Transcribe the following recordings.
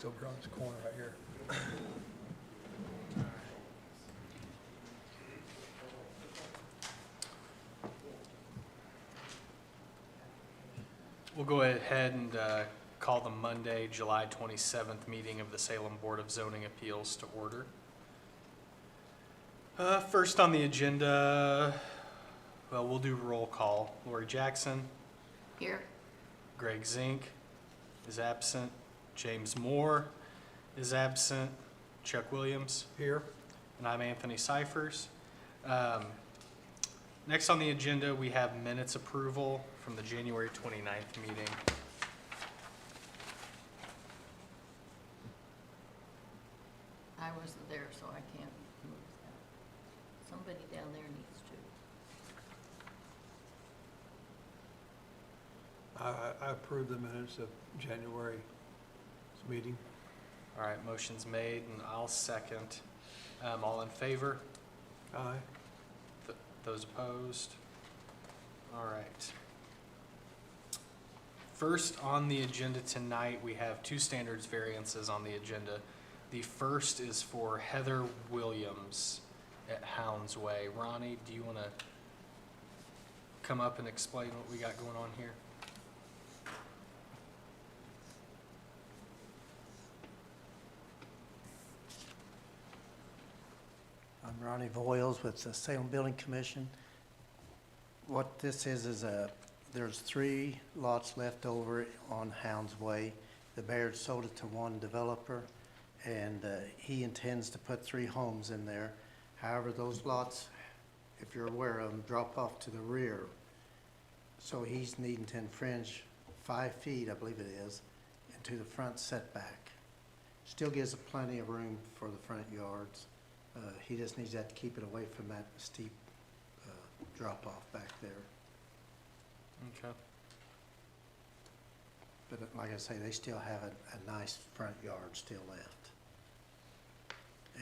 Still growing this corner right here. We'll go ahead and call the Monday, July 27th meeting of the Salem Board of Zoning Appeals to order. First on the agenda, well, we'll do roll call. Lori Jackson. Here. Greg Zink is absent. James Moore is absent. Chuck Williams. Here. And I'm Anthony Cyphers. Next on the agenda, we have minutes approval from the January 29th meeting. I wasn't there, so I can't move that. Somebody down there needs to. I approve the minutes of January's meeting. All right, motion's made, and I'll second. All in favor? Aye. Those opposed? All right. First on the agenda tonight, we have two standards variances on the agenda. The first is for Heather Williams at Hounds Way. Ronnie, do you want to come up and explain what we got going on here? I'm Ronnie Voiles with the Salem Building Commission. What this is there's 3 lots left over on Hounds Way. The Baird sold it to one developer, and he intends to put 3 homes in there. However, those lots, if you're aware of them, drop off to the rear. So he's needing to infringe 5 feet, I believe it is, into the front setback. Still gives plenty of room for the front yards. He just needs that to keep it away from that steep drop-off back there. Okay. But like I say, they still have a nice front yard still left.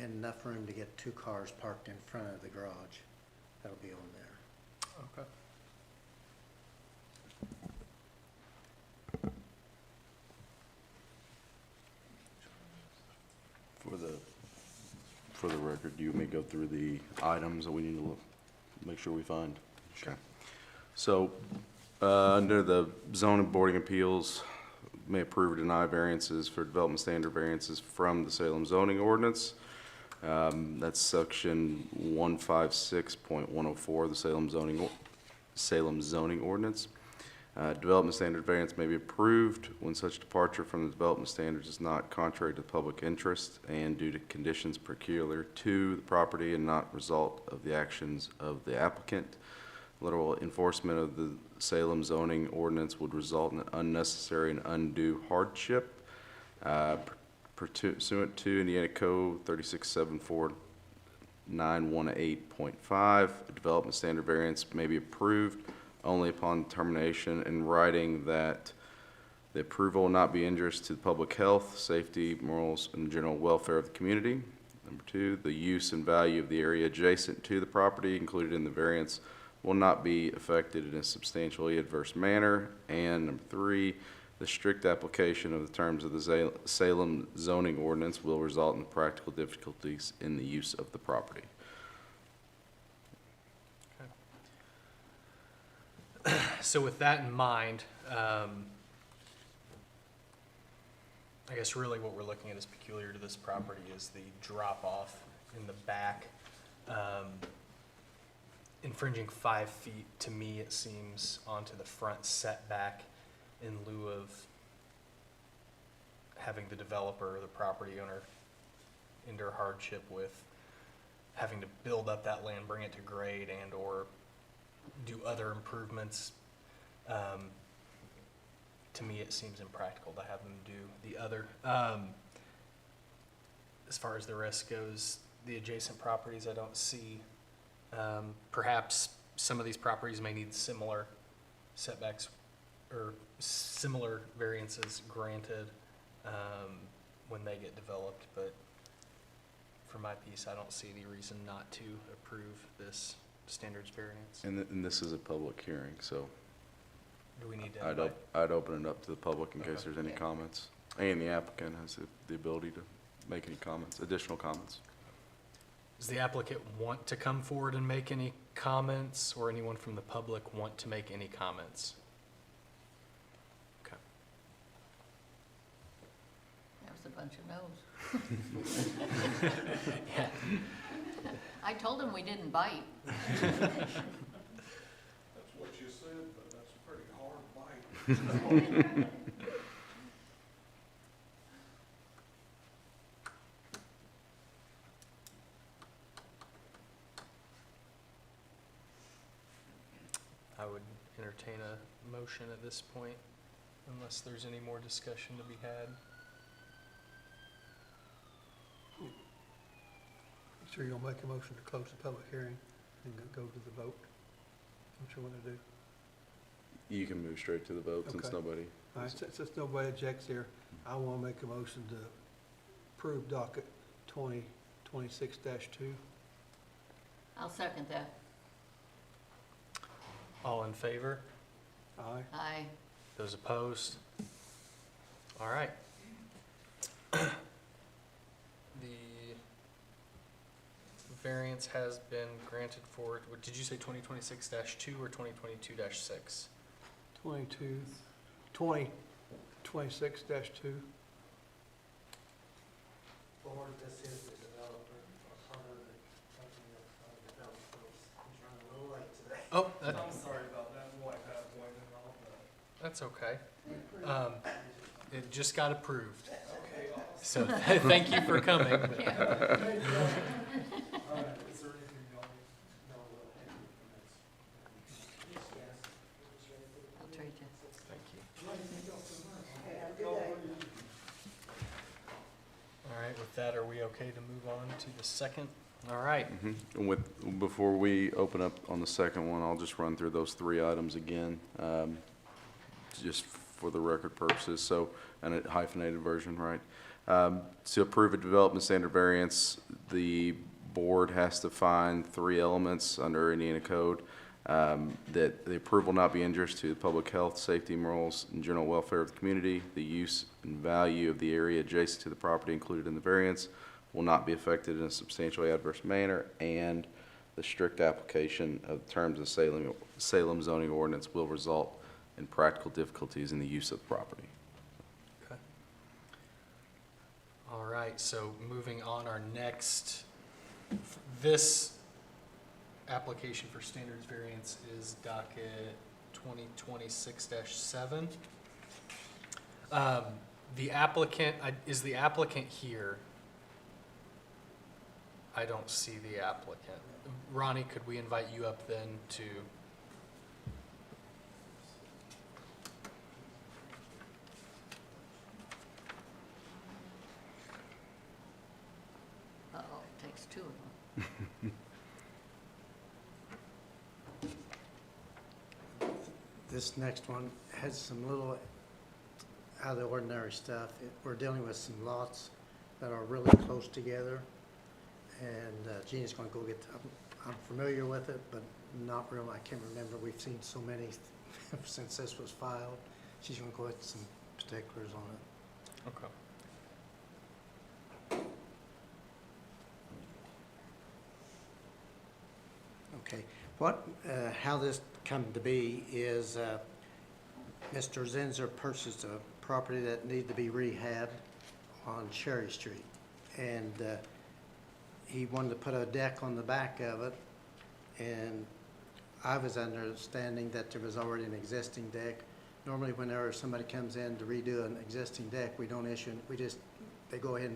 And enough room to get 2 cars parked in front of the garage. That'll be on there. Okay. For the record, do you want me to go through the items that we need to look, make sure we find? Sure. So, under the zoning boarding appeals, may approve or deny variances for development standard variances from the Salem zoning ordinance. That's section 156.104 of the Salem zoning ordinance. Development standard variance may be approved when such departure from the development standards is not contrary to the public interest and due to conditions peculiar to the property and not result of the actions of the applicant. Literal enforcement of the Salem zoning ordinance would result in unnecessary and undue hardship. Pursuant to Indiana Code 3674918.5, a development standard variance may be approved only upon determination in writing that the approval will not be injurious to the public health, safety, morals, and general welfare of the community. Number 2, the use and value of the area adjacent to the property included in the variance will not be affected in a substantially adverse manner. And number 3, the strict application of the terms of the Salem zoning ordinance will result in practical difficulties in the use of the property. So with that in mind, I guess really what we're looking at is peculiar to this property is the drop-off in the back. Infringing 5 feet, to me, it seems, onto the front setback in lieu of having the developer or the property owner endure hardship with having to build up that land, bring it to grade, and or do other improvements. To me, it seems impractical to have them do the other. As far as the rest goes, the adjacent properties I don't see. Perhaps some of these properties may need similar setbacks or similar variances granted when they get developed, but for my piece, I don't see any reason not to approve this standards variance. And this is a public hearing, so Do we need to invite? I'd open it up to the public in Okay. case there's any Yeah. comments. And the applicant has the ability to make any comments, additional comments. Does the applicant want to come forward and make any comments, or anyone from the public want to make any comments? Okay. That was a bunch of no's. Yeah. I told him we didn't bite. That's what you said, but that's a pretty hard bite. I would entertain a motion at this point, unless there's any more discussion to be had. So you're gonna make a motion to close the public hearing and go to the vote? What you wanna do? You can move straight to the vote since Okay. nobody. All right, since nobody objects here, I wanna make a motion to approve docket 2026-2. I'll second that. All in favor? Aye. Aye. Those opposed? All right. The variance has been granted for, what did you say, 2026-2 or 2022-6? 2026-2. Board, this is the developer, or part of the company that developed those. He's running a little late today. Oh, I'm sorry about that, Wi-Fi point and all that. that's okay. It just got approved, Okay, awesome. so thank you for coming. All right, is there anything y'all need? No, we'll have you comments. Yes. I'll trade you. Thank you. Okay, have a good day. All right, with that, are we okay to move on to the second? All right. And before we open up on the second one, I'll just run through those three items again, just for the record purposes, so, and a hyphenated version, right? To approve a development standard variance, the board has to find three elements under Indiana code, that the approval not be injurious to the public health, safety, morals, and general welfare of the community, the use and value of the area adjacent to the property included in the variance will not be affected in a substantially adverse manner, and the strict application of terms of Salem zoning ordinance will result in practical difficulties in the use of the property. Okay. All right, so moving on, our next, this application for standards variance is docket 2026-7. The applicant, is the applicant here? I don't see the applicant. Ronnie, could we invite you up then to? Uh-oh, it takes two of them. This next one has some little out of the ordinary stuff. We're dealing with some lots that are really close together. And Jeannie's gonna go get, I'm familiar with it, but not real, I can't remember. We've seen so many since this was filed. She's gonna go into some particulars on it. Okay. Okay, how this come to be is, Mr. Zinser purchased a property that needed to be rehabbed on Cherry Street. And, he wanted to put a deck on the back of it, and I was understanding that there was already an existing deck. Normally, whenever somebody comes in to redo an existing deck, we don't issue, they go ahead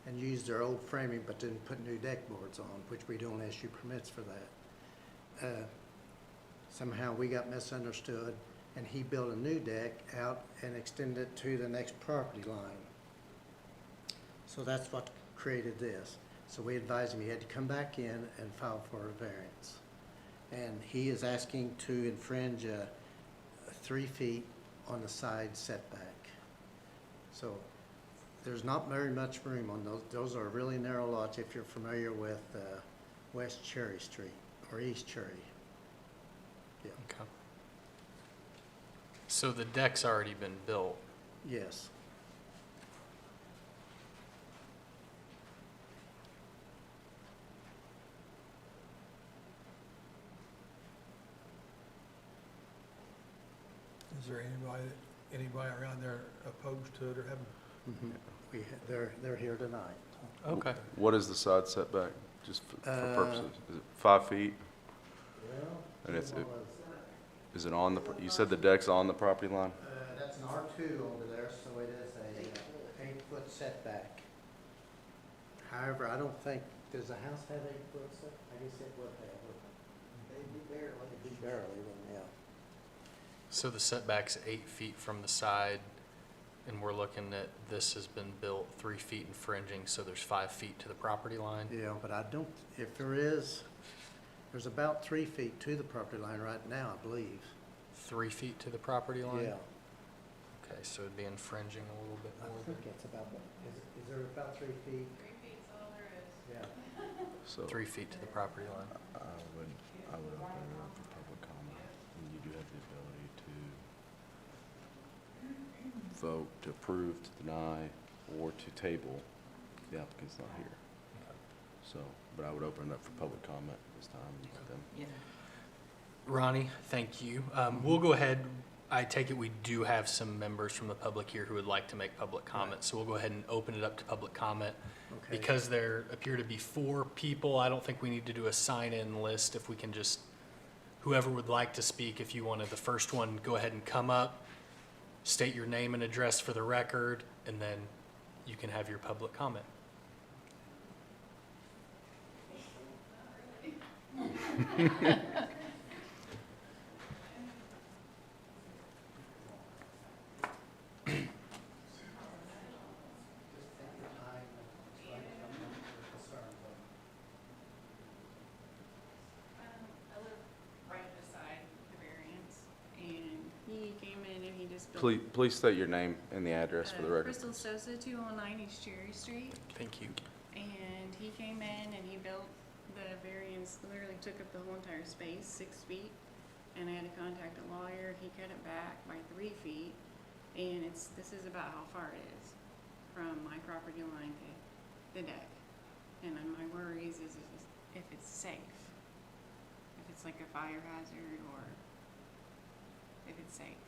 and use their old framing, but then put new deck boards on, which we don't issue permits for that. Somehow we got misunderstood, and he built a new deck out and extended it to the next property line. So that's what created this. So we advised him he had to come back in and file for a variance. And he is asking to infringe 3 feet on the side setback. So there's not very much room on those. Those are really narrow lots if you're familiar with West Cherry Street or East Cherry. Yeah. Okay. So the deck's already been built. Yes. Is there anybody around there opposed to it or having? They're here tonight. Okay. What is the side setback, just for Uh, purposes? Is it 5 feet? Well, And is it on the, you said the deck's on the property line? That's an R2 over there, so it is a 8-foot setback. However, I don't think, does the house have 8-foot setback? I guess it would have. It'd be barely, then, yeah. So the setback's 8 feet from the side, and we're looking at, this has been built 3 feet infringing, so there's 5 feet to the property line? Yeah, but I don't, if there is, there's about 3 feet to the property line right now, I believe. 3 feet to the property line? Yeah, Okay, so it'd be infringing a little bit I more think than it's about, is there about 3 feet? 3 feet's all there is. Yeah. So 3 feet to the property line. I would open it up for public comment, and you do have the ability to vote to approve, to deny, or to table. The applicant's not here. So, but I would open it up for public comment this time and let them. Yeah. Ronnie, thank you. We'll go ahead, I take it we do have some members from the public here who would like to make public comment, so we'll go ahead and open it up to public comment. Okay. Because there appear to be 4 people, I don't think we need to do a sign-in list. If we can just, whoever would like to speak, if you wanted the first one, go ahead and come up, state your name and address for the record, and then you can have your public comment. I live right beside the variance, and he came in and he just built. Please state your name and the address for the record. Crystal Sosa, 209 East Cherry Street, Thank you. and he came in and he built the variance, literally took up the whole entire space, 6 feet, and I had to contact a lawyer, he cut it back by 3 feet, and this is about how far it is from my property line to the deck. And then my worries is if it's safe, if it's like a fire hazard, or if it's safe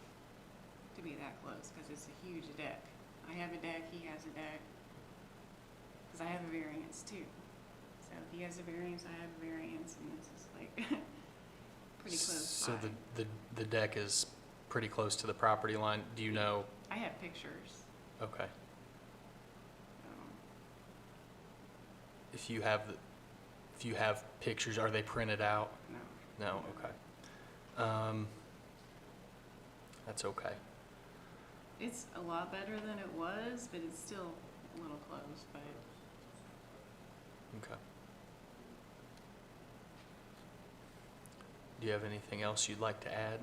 to be that close, because it's a huge deck. I have a deck, he has a deck, because I have a variance too. So he has a variance, I have a variance, and this is like pretty close So by. the deck is pretty close to the property line. Do you know? I have pictures. Okay. Um, If you have pictures, are they printed out? no. No, okay. That's okay. It's a lot better than it was, but it's still a little close, but Okay. Do you have anything else you'd like to add?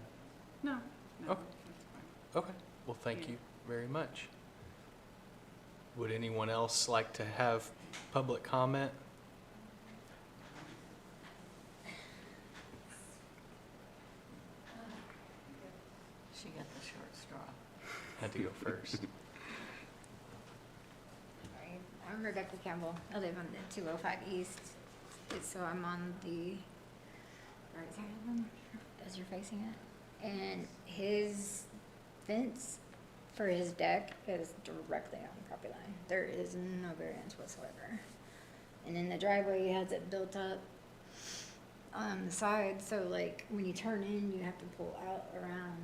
no, no, Okay. that's fine. Okay. Well, thank Yeah. you very much. Would anyone else like to have public comment? She got the short straw. Had to go first. Sorry, I'm Rebecca Campbell. I live on the 205 East. So I'm on the right side of them as you're facing it. And his fence for his deck is directly on the property line. There is no variance whatsoever. And then the driveway has it built up on the side, so like when you turn in, you have to pull out around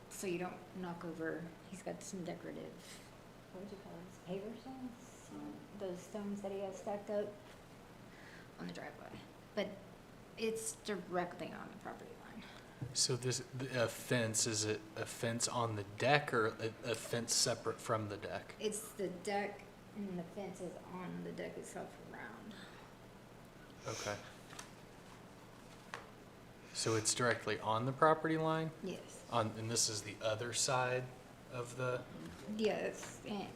so you don't knock over. He's got some decorative, what would you call those, paver stones? Those stones that he has stacked up on the driveway. But it's directly on the property line. So a fence, is it a fence on the deck or a fence separate from the deck? It's the deck and the fence is on the deck itself around. Okay. So it's directly on the property line? Yes. And this is the other side of the, Yes, and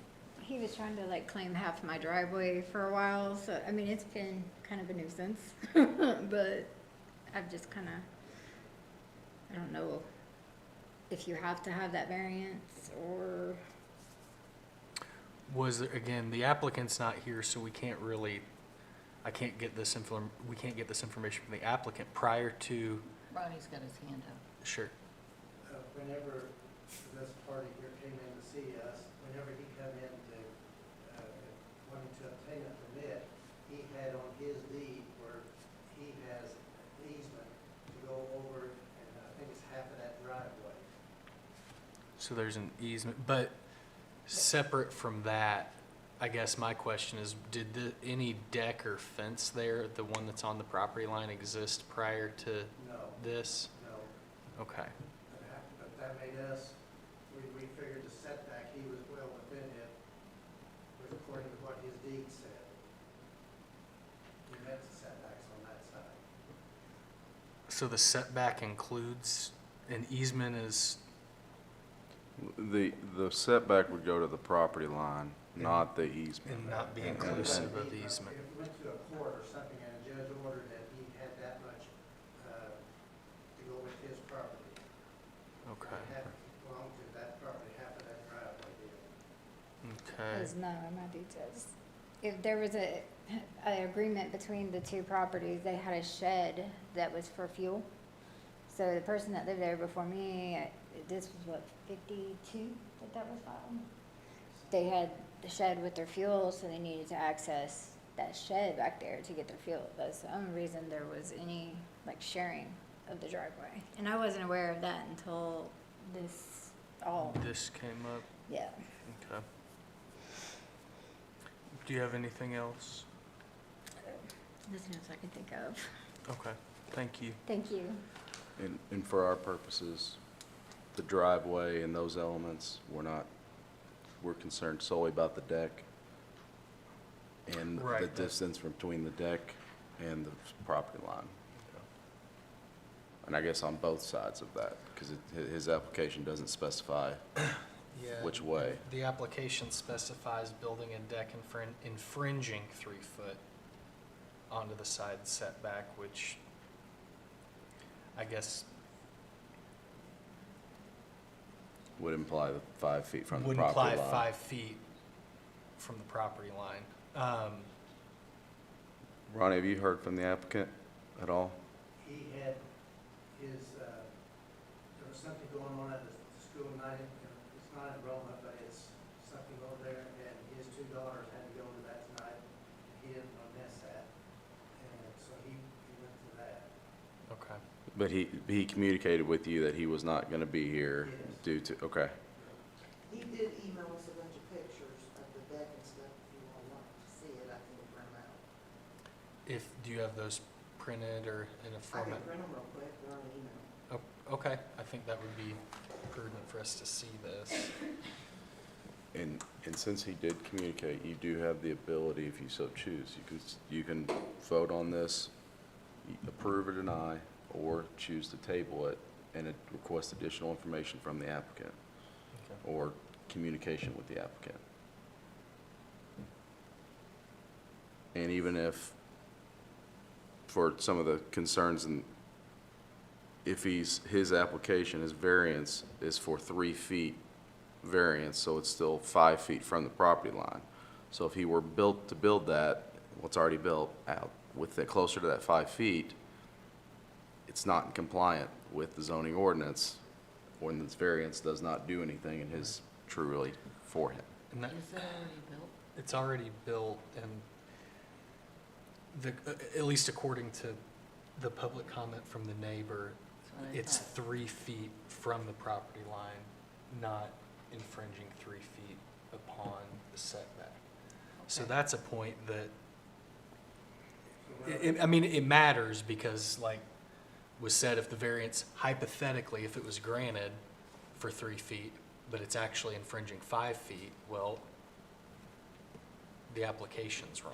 he was trying to like claim half my driveway for a while, so, I mean, it's been kind of a nuisance. But I've just kind of, I don't know if you have to have that variance or, was there, again, the applicant's not here, so we can't really, we can't get this information from the applicant prior to, Ronnie's got his hand up. sure. Whenever this party here came in to see us, whenever he come in to, wanting to obtain a permit, he had on his deed where he has easement to go over, and I think it's half of that driveway. So there's an easement, but separate from that, I guess my question is, did any deck or fence there, the one that's on the property line, exist prior to No, this? no. Okay, But that made us, we figured the setback, he was well within it, was according to what his deed said. He met the setbacks on that side. so the setback includes, an easement is, The setback would go to the property line, not the easement. and not be And inclusive of if easement. it went to a court or something and a judge ordered that he had that much to go with his property. Okay, Half belonged to that property, half of that driveway did. okay. There's none of my details. If there was a agreement between the two properties, they had a shed that was for fuel. So the person that lived there before me, this was what, 52 that was filed? They had the shed with their fuel, so they needed to access that shed back there to get their fuel. That's the only reason there was any, like, sharing of the driveway. And I wasn't aware of that until this all, This came up, yeah. okay. Do you have anything else? Nothing else I can think of. Okay, thank you. Thank you. And for our purposes, the driveway and those elements, we're concerned solely about the deck and the Right. distance from between the deck and the property line. And I guess on both sides of that, because his application doesn't specify Yeah. which way. The application specifies building a deck infringing 3 foot onto the side setback, which I guess Would imply the 5 feet from the would property imply line. 5 feet from the property line. Ronnie, have you heard from the applicant at all? He had his, there was something going on at the school night, it's not enrollment, but it's something over there, and his 2 daughters had to go to that tonight, and he didn't want to miss that, and so he went to that. Okay. But he communicated with you that he was not going to be here Yes. due to, okay. He did email us a bunch of pictures of the deck and stuff. If you all want to see it, I can print them out. Do you have those printed or in a I format? can print them real quick, they're on email. Oh, okay, I think that would be prudent for us to see this. And since he did communicate, you do have the ability, if you so choose, you can vote on this, approve or deny, or choose to table it and request additional information from the applicant Okay. or communication with the applicant. And even if, for some of the concerns, and if his application, his variance is for 3 feet variance, so it's still 5 feet from the property line. So if he were built to build that, what's already built out with it closer to that 5 feet, it's not compliant with the zoning ordinance when this variance does not do anything in his truly for him. And that, Is that already built? it's already built, and at least according to the public comment from the neighbor, That's what I it's thought. 3 feet from the property line, not infringing 3 feet upon the setback. So Okay. that's a point that, I mean, it matters because, like was said, if the variance, hypothetically, if it was granted for 3 feet, but it's actually infringing 5 feet, well, the application's wrong.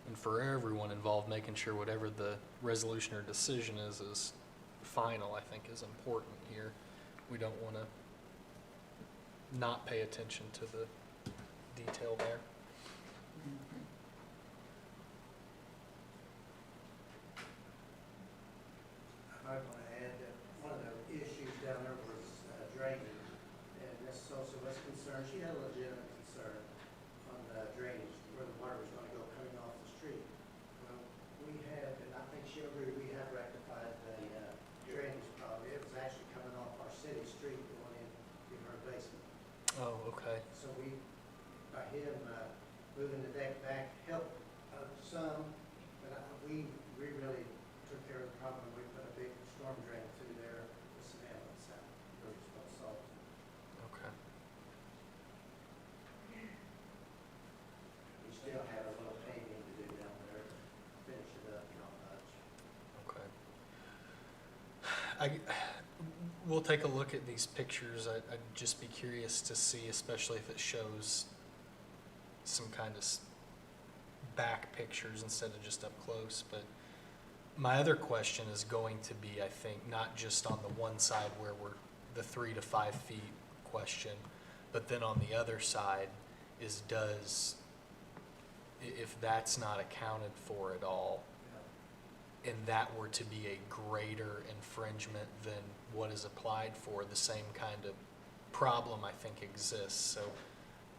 And for everyone involved, making sure whatever the resolution or decision is final, I think is important here. We don't want to not pay attention to the detail there. Mhm. I might want to add that one of the issues down there was drainage, and Ms. Sosa was concerned, she had a legitimate concern, drainage, where the water was gonna go coming off the street. Well, we have, and I think she'll agree, we have rectified the drainage problem. It was actually coming off our city street going in her basement. Oh, okay. So we, by him moving the deck back, helped some, but we really took care of the problem. We put a big storm drain through there with cement on the side, where it's supposed to solve. Okay. We still have a little paving to do down there, finish it up, not much. Okay. We'll take a look at these pictures. I'd just be curious to see, especially if it shows some kind of back pictures instead of just up close. But my other question is going to be, I think, not just on the one side where we're the 3 to 5 feet question, but then on the other side is if that's not accounted for at all, and that were to be a greater infringement than what is applied for, the same kind of problem I think exists. So,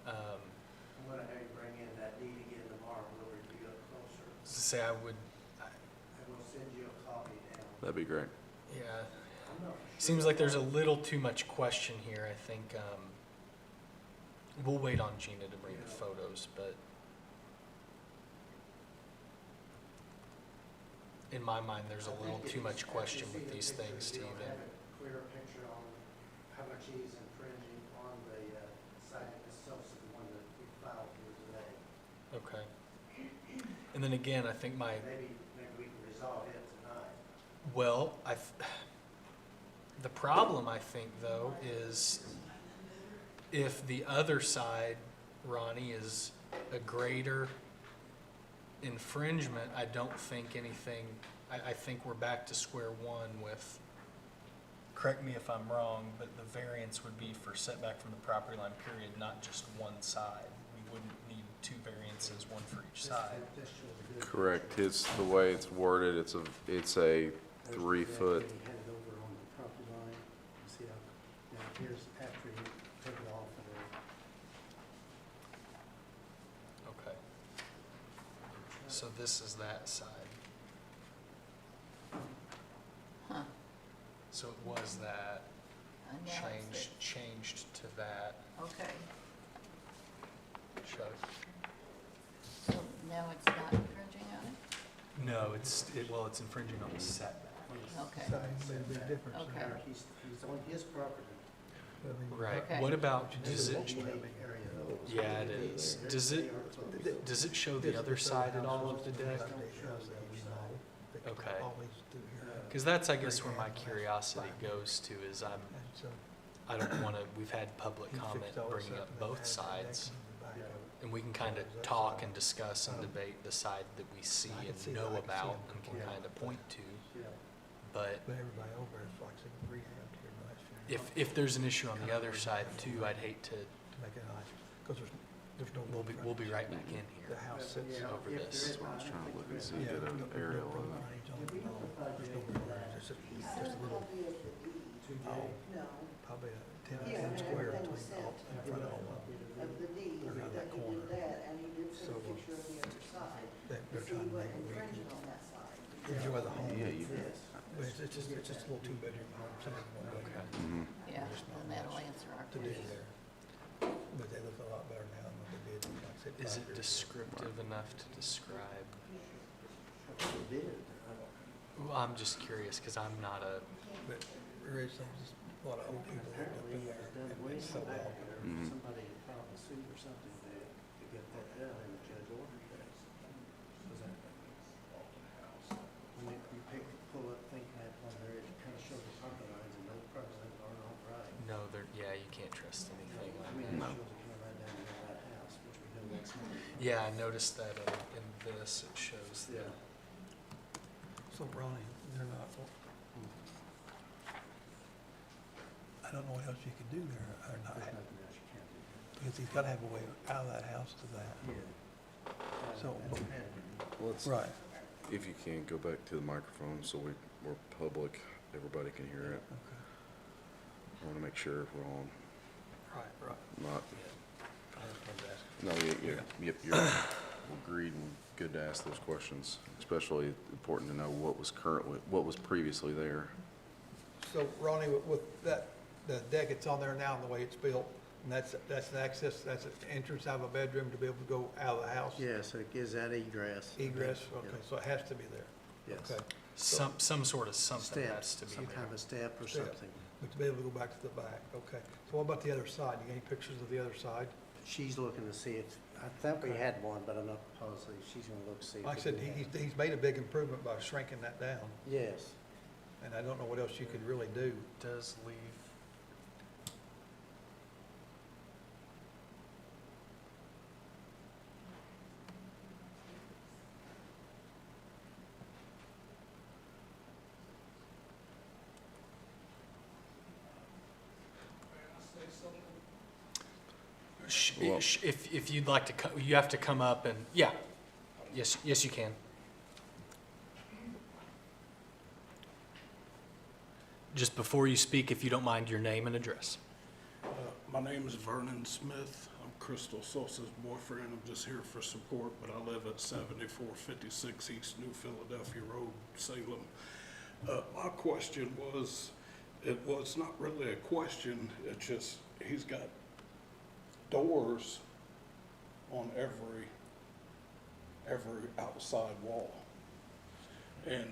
I'm gonna have you bring in that deed again tomorrow, we'll review it closer, to say I would, and we'll send you a copy down. That'd be great. yeah, I'm not for seems sure. like there's a little too much question here. I think we'll wait on Gina to bring the photos, but in my mind, there's a little too much question with these things to You even. don't have a clear picture on how much he's infringing on the side of the self, the one that we filed here today. Okay. And then again, I think Maybe we can resolve it tonight. well, the problem I think though is if the other side, Ronnie, is a greater infringement, I don't think anything, I think we're back to square one with, correct me if I'm wrong, but the variance would be for setback from the property line period, not just one side. We wouldn't need 2 variances, one for each side. Correct. The way it's worded, it's a 3 foot. He had it over on the property line. See how, now here's after he took it off of there. Okay. So this is that side. Huh. So it was that, And now it's changed to that. Okay, Chuck? so now it's not infringing on it? No, it's infringing on the setback. Okay. Side made a big difference. Okay. He's on his property. I mean, Right. Okay. What about, does it, Area though. yeah, it is. Does it show the other side at all of the deck? Okay. Because that's, I guess, where my curiosity goes to is I don't want to, we've had public comment bringing up both sides, and we can kind of talk and discuss and debate the side that we see and know about and can kind of point to. But But everybody over is like some rehab here last year. if there's an issue on the other side too, I'd hate to, To make it nice, because there's no. we'll be right back in The here house sits. over this. That's what I was trying to look and see, Yeah, get there's an no aerial road on it. frontage on it, no, there's no road frontage, just a little, oh, No, probably a 10 yeah, and square everything was between, sent in front of all of them. of the deed, Around that that he corner. did that, and he did send So, a picture of the other side. They're So trying he to make wasn't it infringing on that side. enjoy the home. Yeah, you, But it's just a little 2-bedroom home, some of them one bedroom mhm. Yeah, and that'll answer our to do question. there. But they look a lot better now than what they did, like I said, 5 Is it years ago. descriptive enough to describe? He did. Well, I'm just curious because I'm not a, But there is a lot of old people lived up in there, and it's so long. Mhm. Somebody filed a suit or something to get that done, and the judge ordered that. When you pull up, think that on there, it kind of shows the property lines, and those property lines aren't all right. no, yeah, you can't trust anything I like mean, it that. shows it coming right down the middle of that house, which we do next month. Yeah, I noticed that in this, it shows the, Yeah. So Ronnie, they're not, I don't know what else you could do there, or not, There's nothing else you can do. because he's gotta have a way out of that house to that. Yeah. So- Let's, Right. if you can, go back to the microphone so we're public, everybody can hear it. Okay. I want to make sure we're on, Right, not, No, you're agreed and good to ask those questions, especially important to know what was previously there. So Ronnie, with that, the deck that's on there now and the way it's built, and that's an access, that's an entrance out of a bedroom to be able to go out of the house? Yeah, so it gives that egress. Egress, okay, so it has to be there. Yes. Okay. Some sort of something Step, has to be some kind of there. a step or Step. something. But to be able to go back to the back, okay. So what about the other side? You got any pictures of the other side? She's looking to see if, I think we had one, but I'm not positive. She's gonna look to see. if Like I we said, do have it. he's made a big improvement by shrinking that down, Yes. and I don't know what else you could really do. Does leave. Well- If you'd like to, you have to come up and, yeah. Yes, you can. Just before you speak, if you don't mind, your name and address. My name is Vernon Smith. I'm Crystal Sosa's boyfriend. I'm just here for support, but I live at 7456 East New Philadelphia Road, Salem. My question was, it was not really a question, it's just, he's got doors on every outside wall. And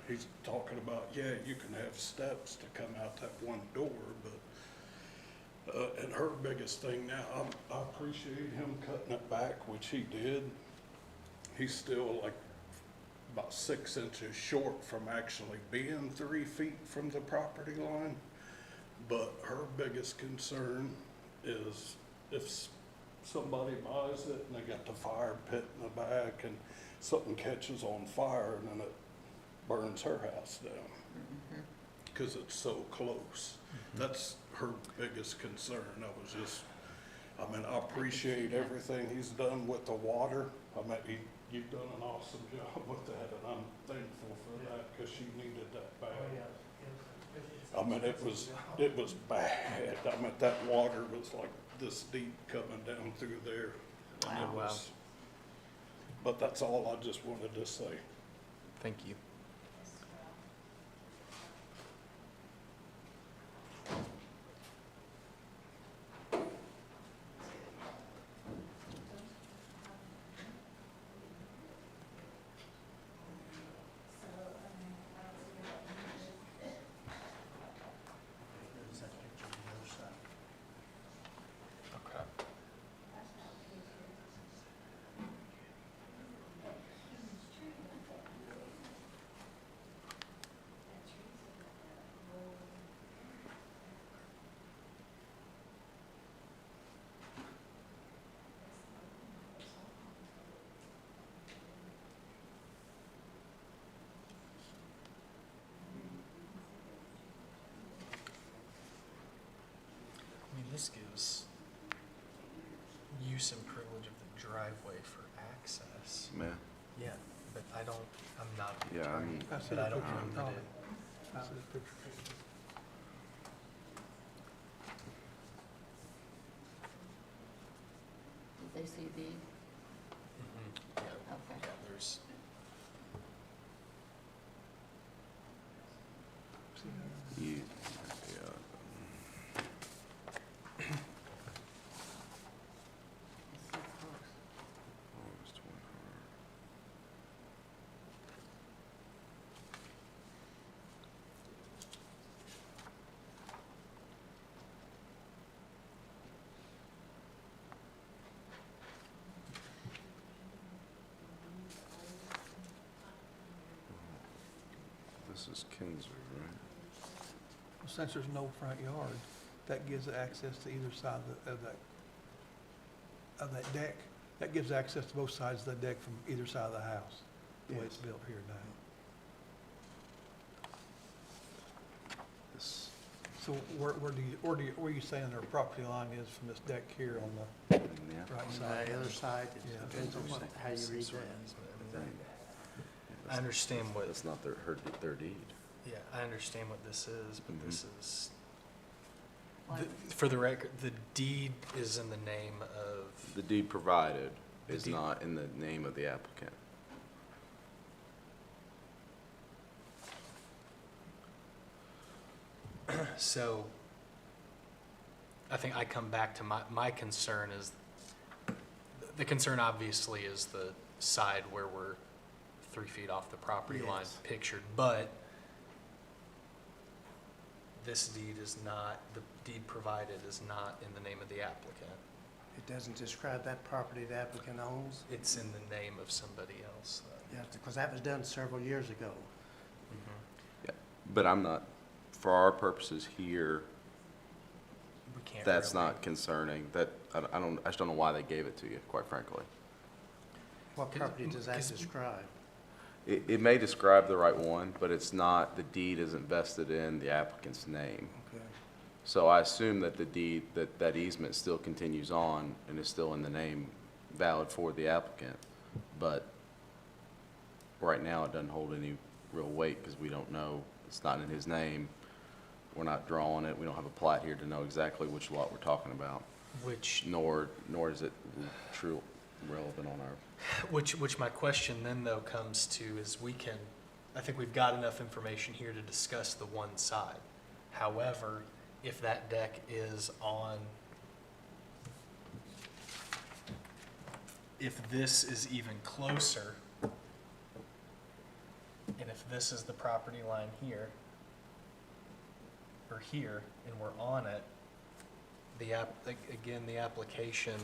he's talking about, yeah, you can have steps to come out that one door, but, and her biggest thing now, I appreciate him cutting it back, which he did. He's still like about 6 inches short from actually being 3 feet from the property line. But her biggest concern is if somebody buys it and they got the fire pit in the back and something catches on fire and then it burns her house down because it's so close. That's her biggest concern. I mean, I appreciate everything he's done with the water. I mean, you've done an awesome job with that, and I'm thankful for that because she needed that bad. I mean, it was bad. I mean, that water was like this deep coming down through there. And it Wow. was, but that's all I just wanted to say. Thank you. There's that picture on the other side. Okay. I mean, this gives use and privilege of the driveway for access. Man, Yeah, but I'm not an Yeah, I attorney, mean- I see but the I don't picture know on that top. it. I see the picture. Did they see these? Yeah, Okay. yeah, there's, See that? yeah. It's so close. August 24. This is Kinzer, right? Well, since there's no front yard, that gives access to either side of that deck. That gives access to both sides of the deck from either side of the house, the way it's Yes. built here now. This, So where are you saying their property line is from this deck here on the yeah. right On side? the other side, it Yeah. depends on how you read Sort of that. easement, and Thing. then- Yeah, I understand what, That's not their deed. yeah, I understand what this is, but this Mhm. is, For the record, the deed is in the name of, The deed provided The is deed- not in the name of the applicant. so I think I come back to my concern is, the concern obviously is the side where we're 3 feet off the property line Yes. pictured, but this deed is not, the deed provided is not in the name of the applicant. It doesn't describe that property the applicant owns. It's in the name of somebody else. Yeah, because that was done several years ago. Mhm. Yeah, but I'm not, for our purposes here, We can't that's really- not concerning. That, I just don't know why they gave it to you, quite frankly. What property does that 'Cause- describe? It may describe the right one, but it's not, the deed isn't vested in the applicant's name. Okay. So I assume that the deed, that easement still continues on and is still in the name valid for the applicant. But right now, it doesn't hold any real weight because we don't know, it's not in his name. We're not drawing it. We don't have a plat here to know exactly which lot we're talking about, Which, nor is it true relevant on our. which my question then though comes to is I think we've got enough information here to discuss the one side. However, if that deck is on, if this is even closer, and if this is the property line here, or here, and we're on it, again, the application,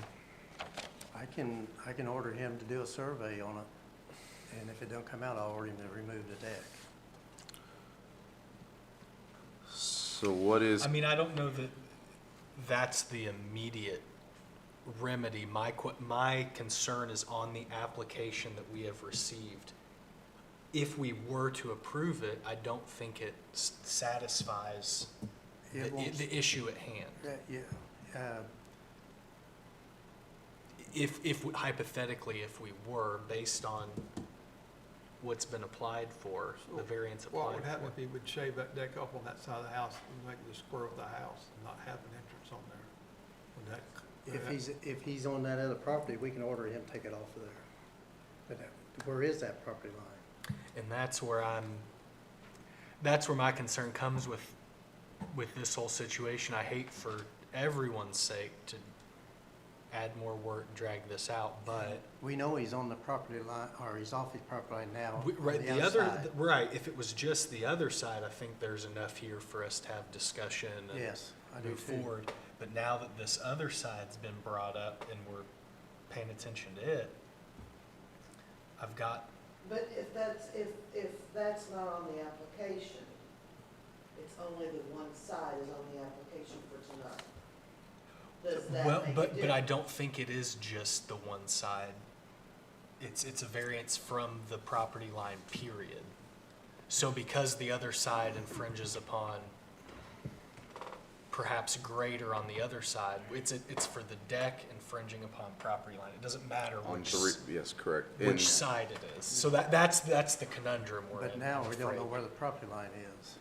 I can order him to do a survey on it, and if it don't come out, I'll order him to remove the deck. So what is, I mean, I don't know that that's the immediate remedy. My concern is on the application that we have received. If we were to approve it, I don't think it satisfies It won't- the issue at hand. Yeah, If hypothetically, if we were, based on what's been applied for, the variance What applied would happen for. if he would shave that deck off on that side of the house and make it a square with the house and not have an entrance on there? if he's on that other property, we can order him to take it off of there. But where is that property line? And that's where my concern comes with this whole situation. I hate for everyone's sake to add more work, drag this out, but We know he's on the property line, or he's off his property line now, on right, the other side. right, if it was just the other side, I think there's enough here for us to have discussion and Yes, I do move too. forward. But now that this other side's been brought up and we're paying attention to it, I've got, But if that's not on the application, it's only the one side is on the application for tonight. Does that well, make a but I difference? don't think it is just the one side. It's a variance from the property line, period. So because the other side infringes upon perhaps greater on the other side, it's for the deck infringing upon property line. It doesn't matter on which, three, yes, correct. which And- side it is. So that's the conundrum we're in. But now I'm we don't know afraid. where the property line is.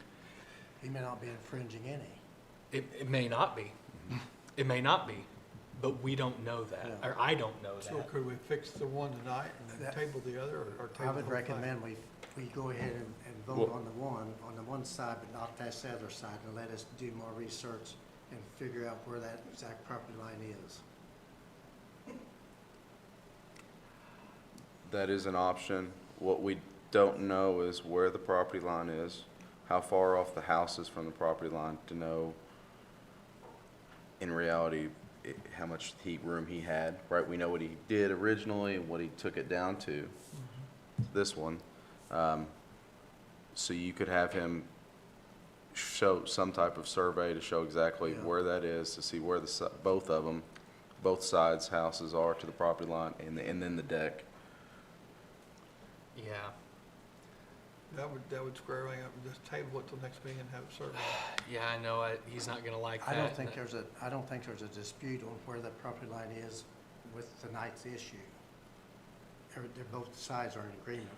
He may not be infringing any. It may not be. It may not be, but we don't know that, No. or I don't know So that. could we fix the one tonight and then That- table the other, or table the I whole would thing? recommend we go ahead and vote Well- on the one side, but not pass the other side, and let us do more research and figure out where that exact property line is. That is an option. What we don't know is where the property line is, how far off the house is from the property line to know in reality how much heat room he had, right? We know what he did originally and what he took it down to, this one. So you could have him show some type of survey to show exactly Yeah. where that is, to see where both of them, both sides' houses are to the property line, and then the deck. Yeah, That would square everything up, and just table it till next meeting and have it surveyed. yeah, I know, he's not gonna like that. I don't think there's a dispute on where that property line is with tonight's issue. Both sides are in agreement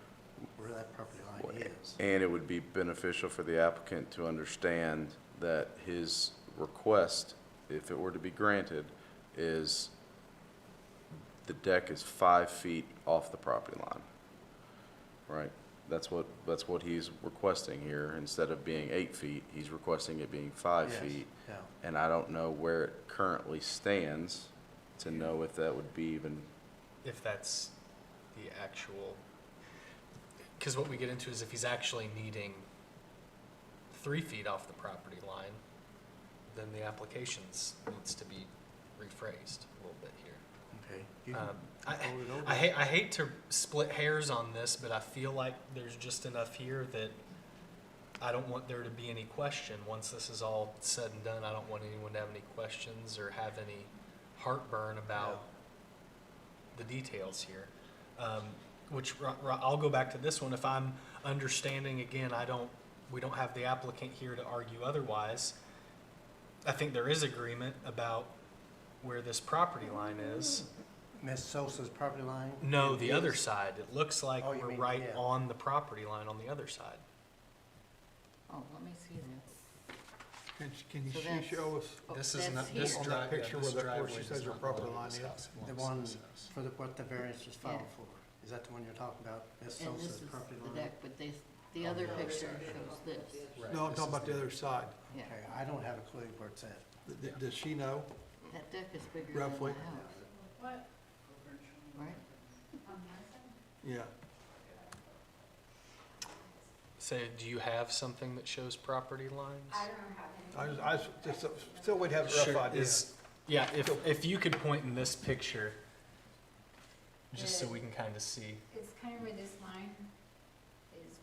where that property line is. And it would be beneficial for the applicant to understand that his request, if it were to be granted, is the deck is 5 feet off the property line, right? That's what he's requesting here. Instead of being 8 feet, he's requesting it being 5 Yes, feet. yeah. And I don't know where it currently stands to know if that would be even, If that's the actual, because what we get into is if he's actually needing 3 feet off the property line, then the applications needs to be rephrased a little bit here. Okay. You can I hold it over. I hate to split hairs on this, but I feel like there's just enough here that I don't want there to be any question. Once this is all said and done, I don't want anyone to have any questions or have any heartburn about the details here. I'll go back to this one. If I'm understanding, again, we don't have the applicant here to argue otherwise. I think there is agreement about where this property line is. Ms. Sosa's property line? No, It the other is- side. It looks like Oh, you we're mean, right yeah. on the property line on the other side. Oh, let me see that. Can So she that's- show us Oh, This that's is not, here. this On that drive, picture this where driveway she does says her not property belong line to this is? house. It The belongs one to this house. for what the variance was filed Yeah. for. Is that the one you're talking about? Ms. And this Sosa's is property the line? deck, but the other picture shows this. Right, No, I'm this talking is about the other side. Yeah, Okay, I don't have a clue where it's at. Does she know? that deck is bigger than the Roughly. house. Right? Yeah. So do you have something that shows property lines? I just, still would have a rough Sure, idea. yeah, if you could point in this picture, just so we can kind of see. It's kind of where this line is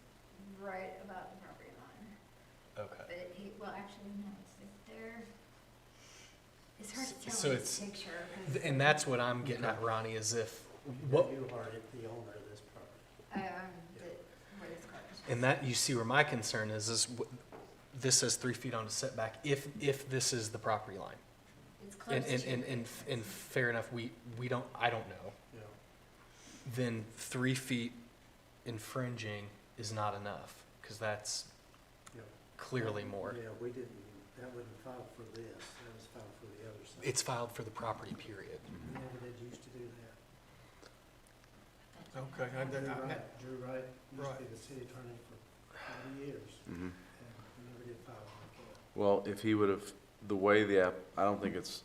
right about the property line. Okay. But well, actually, no, it's there. It's hard to tell So in this it's- picture. 'Cause And that's what I'm getting at, Ronnie, is if, what, You are the owner of this property. where this car is. and that, you see where my concern is this says 3 feet on the setback, if this is the property line. It's close And, to. and fair enough, I don't know. Yeah. Then 3 feet infringing is not enough, because that's Yeah. clearly more. Yeah, we didn't, that wasn't filed for this, that was filed for the other side. It's filed for the property, period. We never did used to do that. Okay. Drew Wright used to Right. be the city attorney for 40 years, mhm. and we never did file like that. Well, if he would have, the way I don't think it's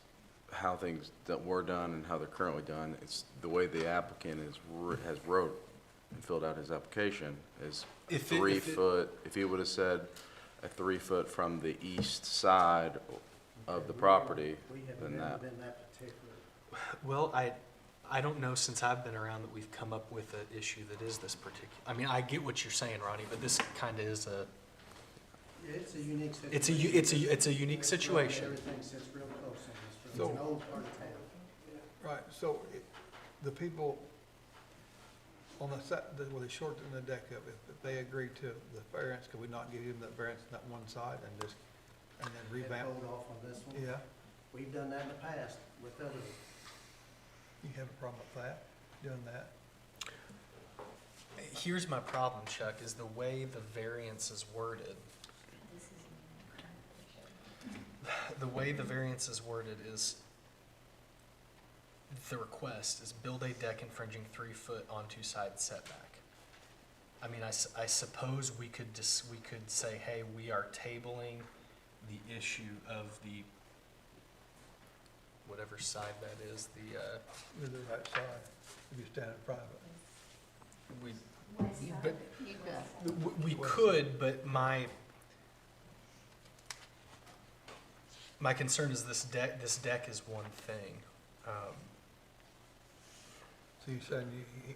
how things that were done and how they're currently done, it's the way the applicant has wrote and filled out his application is If it- 3 if it- foot, if he would have said a 3 foot from the east side of the property, We have then never that, been that particular. Well, I don't know since I've been around that we've come up with an issue that is this particular. I mean, I get what you're saying, Ronnie, but this kind of is a, It's a unique situation. it's a unique situation. Everything sits real close on this, it's So- an old part of town. Right, so the people on the set, where they shortened the deck up, if they agree to the variance, could we not give him that variance on that one side and then revamp? Hold off on this one. Yeah, We've done that in the past with others. you have a problem with that, doing that? Here's my problem, Chuck, is the way the variance is worded. This is in the current picture. The way the variance is worded is, the request is build a deck infringing 3 foot on 2 side setback. I mean, I suppose we could say, hey, we are tabling the issue of the, whatever side that is, With the right side, if you stand it private. we, West You- side. but- You got, we could, but my concern is this deck is one thing. So you're saying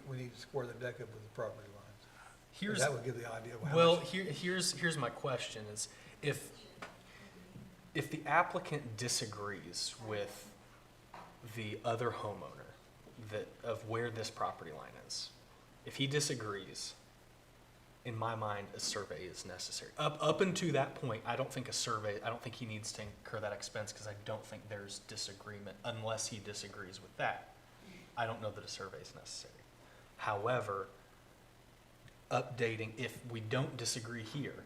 we need to square the deck up with the property lines? Here's, That would give the idea of how well, much. here's my question is, if the applicant disagrees with the other homeowner of where this property line is, if he disagrees, in my mind, a survey is necessary. Up until that point, I don't think he needs to incur that expense, because I don't think there's disagreement unless he disagrees with that. I don't know that a survey is necessary. However, updating, if we don't disagree here,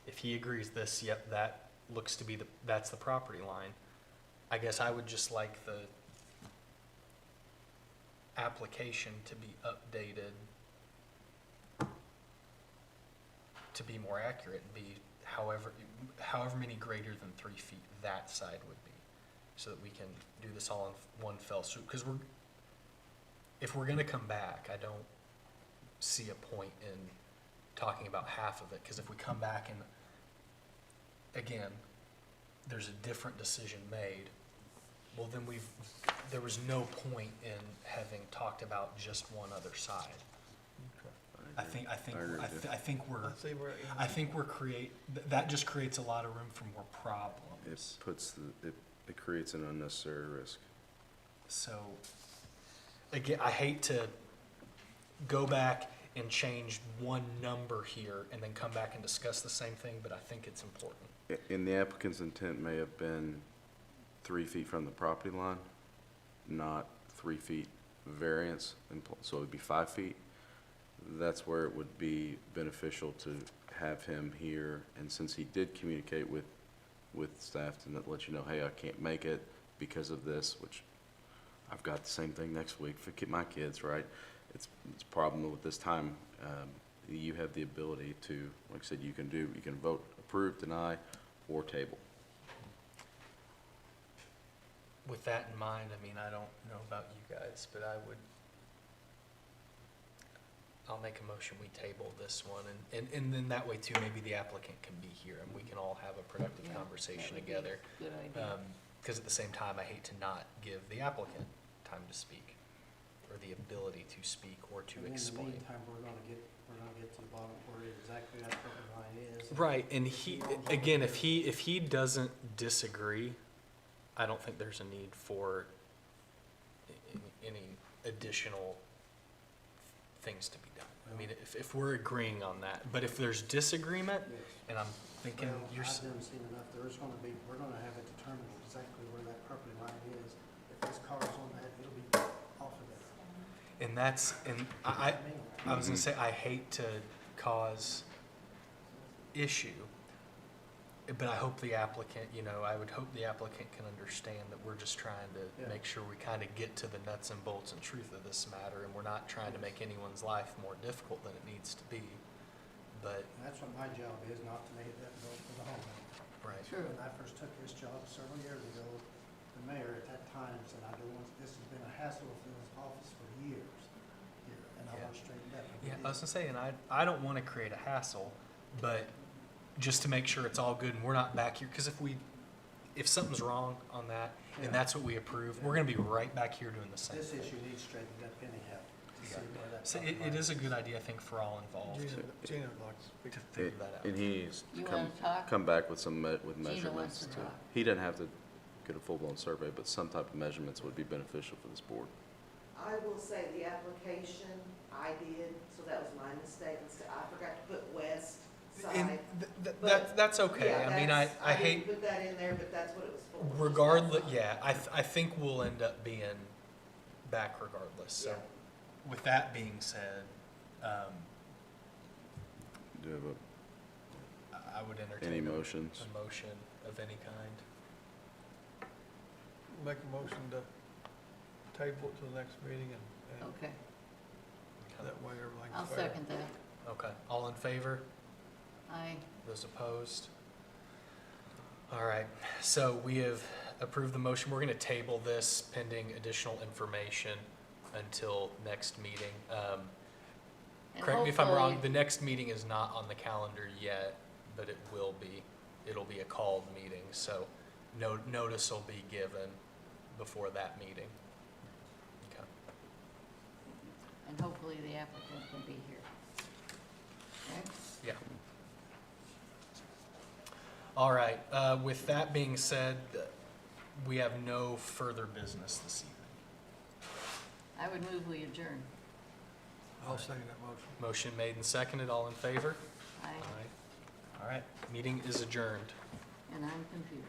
if he agrees this, yep, that looks to be that's the property line. I guess I would just like the application to be updated to be more accurate and be however many greater than 3 feet that side would be, so that we can do this all in one fell swoop. Because if we're gonna come back, I don't see a point in talking about half of it, because if we come back and, again, there's a different decision made, well, then there was no point in having talked about just one other side. I think that just creates a lot of room for more problems. It creates an unnecessary risk. So, again, I hate to go back and change one number here and then come back and discuss the same thing, but I think it's important. And the applicant's intent may have been 3 feet from the property line, not 3 feet variance, so it would be 5 feet. That's where it would be beneficial to have him here, and since he did communicate with staff to let you know, hey, I can't make it because of this, which I've got the same thing next week for my kids, right? It's a problem with this time. You have the ability to, like I said, you can vote approve, deny, or table. With that in mind, I mean, I don't know about you guys, but I'll make a motion, we table this one, and then that way too, maybe the applicant can be here and we can all have a productive Yeah, conversation that would be a together. Good idea. Because at the same time, I hate to not give the applicant time to speak, or the ability to speak or to explain. In the meantime, we're gonna get to the bottom where exactly that property line is. Right, and again, if he doesn't disagree, I don't think there's a need for any additional things to be done. I mean, if we're agreeing on that, but if there's disagreement, and I'm thinking Well, you're, I've done seen enough, we're gonna have it determined exactly where that property line is. If this car's on that, it'll be off of there. and I was gonna say, I hate to cause issue, but I hope the applicant, I would hope the applicant can understand that we're just trying to Yeah. make sure we kind of get to the nuts and bolts and truth of this matter, and we're not trying to make anyone's life more difficult than it needs to be, but, And that's what my job is, not to make it difficult for the homeowner. right. True. When I first took this job several years ago, the mayor at that time said, this has been a hassle in this office for years here, and I Yeah. want to straighten that. Yeah, I was gonna say, and I don't want to create a hassle, but just to make sure it's all good and we're not back here, because if something's wrong on that, Yeah. and that's what we approve, we're gonna be right back here doing the same This thing. issue needs straightened up anyhow, to see where that So property it line is a good idea, I think, for all involved Gina would like to speak. to figure that out. And he needs to You wanna talk? come back with with Gina measurements. wants to talk. He doesn't have to get a full-blown survey, but some type of measurements would be beneficial for this board. I will say the application I did, so that was my mistake, I forgot to put west And side. that's okay, Yeah, I mean, I I didn't hate, put that in there, but that's what it was for. just that regardless, side. yeah, I think we'll end up being back regardless, so. Yeah. With that being said, Do you have I would entertain any motions? a motion of any kind. Make a motion to table it to the next meeting and Okay, that way everything's fair. I'll second that. Okay, all in favor? I, Those opposed? All right, so we have approved the motion. We're going to table this pending additional information until next meeting. and Correct me if I'm wrong, hopefully- the next meeting is not on the calendar yet, but it will be. It'll be a called meeting, so notice will be given before that meeting. Okay. And hopefully the applicant can be here. Okay? Yeah. All right, with that being said, we have no further business this evening. I would move we adjourn. I'll second that motion. Motion made and seconded, all in favor? I, All right, meeting is adjourned. and I'm confused.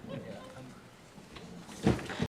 Yeah, I'm-